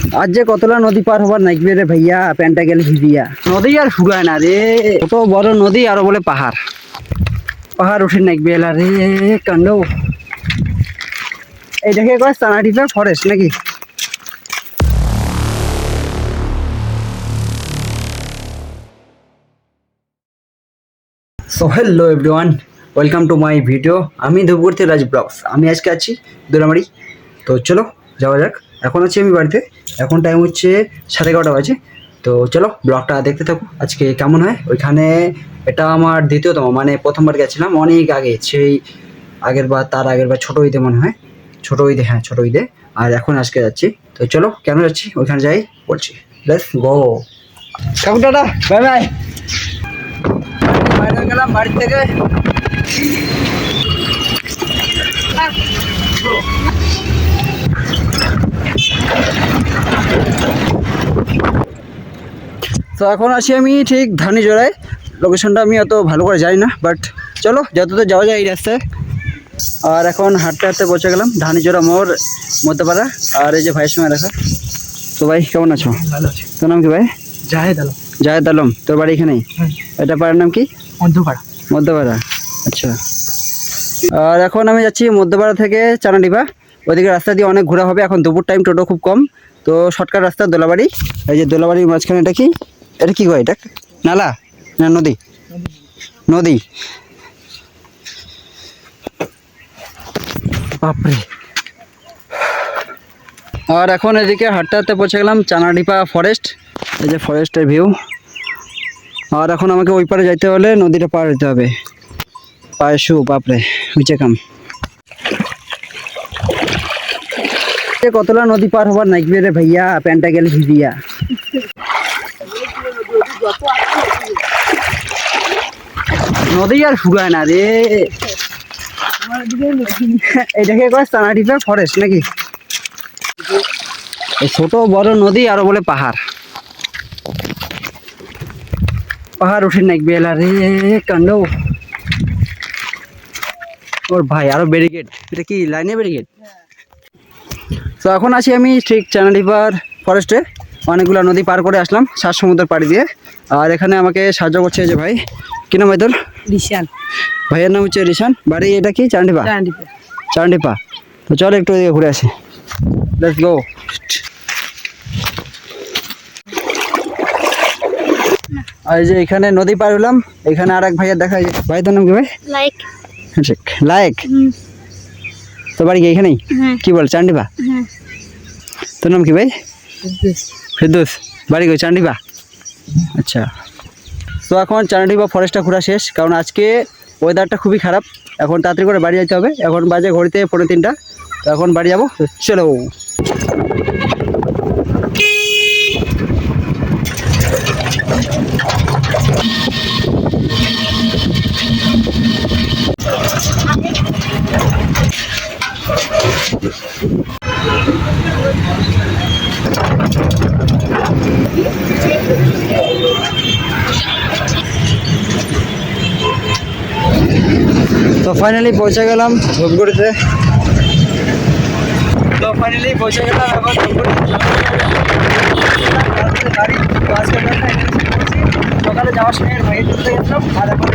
आज जे कतला नदी पार हबार नाइकबे रे भैया प्যান্টটা গেল ভিজিয়া নদী আর শুকায় না রে কত বড় নদী আর বলে পাহাড় পাহাড় উঠে নাইকবে এলা রে কাণ্ড এইটাকে কয় সানাটিপা ফরেস্ট নাকি so hello everyone welcome to my video আমি ধূপগুড়ি রাজ ব্লগস আমি আজকে আছি দোলামারি তো চলো যাওয়া যাক এখন আছি আমি বাড়িতে এখন টাইম হচ্ছে 11:30 বাজে তো চলো ব্লগটা দেখতে থাকো আজকে কেমন হয় ওইখানে এটা আমার দ্বিতীয়তম মানে প্রথমবার গেছিলাম অনেক আগে সেই আগের বার তার আগের বার ছোটো ঈদে মনে হয় ছোটো ঈদে হ্যাঁ ছোটো ঈদে আর এখন আজকে যাচ্ছি তো চলো কেন যাচ্ছি ওইখানে যাই বলছি লেটস গো কাকু টাটা বাই বাই বাইরে গেলাম বাড়ি থেকে তো এখন আছি আমি ঠিক ধানিজোড়ায় লোকেশনটা আমি অত ভালো করে জানি না বাট চলো যতদূর যাওয়া যায় এই রাস্তায় আর এখন হাঁটতে হাঁটতে পৌঁছে গেলাম ধানিজোড়া মোড় মধ্যপাড়া আর এই যে ভাইয়ের সঙ্গে দেখা তো ভাই কেমন আছো ভালো আছি তোর নাম কি ভাই জাহেদ আলম তোর বাড়ি এখানেই এটা পাড়ার নাম কি মধ্যপাড়া আচ্ছা আর এখন আমি যাচ্ছি মধ্যপাড়া থেকে চানাডিপা ওইদিকে রাস্তা দিয়ে অনেক ঘোরা হবে এখন দুপুর টাইম টোটো খুব কম তো শর্টকাট রাস্তা দোলাবাড়ি এই যে দোলাবাড়ির মাঝখানে এটা কি গো এটা নালা না নদী নদী বাপরে আর এখন এদিকে হাঁটতে হাঁটতে পৌঁছে গেলাম চানাডিপা ফরেস্ট এই যে ফরেস্টের ভিউ আর এখন আমাকে ওই পারে যাইতে হলে নদীটা পার হতে হবে পায়ে শু বাপরে উঁচে কাম কতলা নদী পার হবার নাইকবে রে ভাইয়া প্যান্টটা গেল ভিজিয়া নদী আর শুকায় না রে এটাকে কয় চানাডিপা ফরেস্ট নাকি ছোট বড় নদী আর বলে পাহাড় পাহাড় উঠে নাইকবে এলা রে কাণ্ড ওর ভাই আরো ব্যারিকেড এটা কি লাইনে ব্যারিকেড তো এখন আছি আমি ঠিক চানাডিপার ফরেস্টে অনেকগুলো নদী পার করে আসলাম 7 সমুদ্র পাড়ি দিয়ে আর এখানে আমাকে সাহায্য করছে যে ভাই কি নাম ভাই তোর রিশান ভাইয়ের নাম হচ্ছে রিশান বাড়ি এটা কি চানাডিপা তো চলো একটু এদিকে ঘুরে আসি লেটস গো আর যে এখানে নদী পার হলাম এখানে আর এক ভাইয়ের দেখা যায় ভাই তোর নাম কি ভাই লাইক তো বাড়ি এখানেই কি বল চান্ডিপা তোর নাম কি ভাই ফেরদৌস বাড়ি গো চান্ডিপা আচ্ছা তো এখন চান্ডিপা ফরেস্টটা ঘোরা শেষ কারণ আজকে ওয়েদারটা খুবই খারাপ এখন তাড়াতাড়ি করে বাড়ি যেতে হবে এখন বাজে ঘড়িতে 3:30 তো এখন বাড়ি যাবো চলো তো ফাইনালি পৌঁছে গেলাম ধূপগুড়িতে এখন সকালে যাওয়ার সময় ভাইয়ের গেছিলাম আর এখন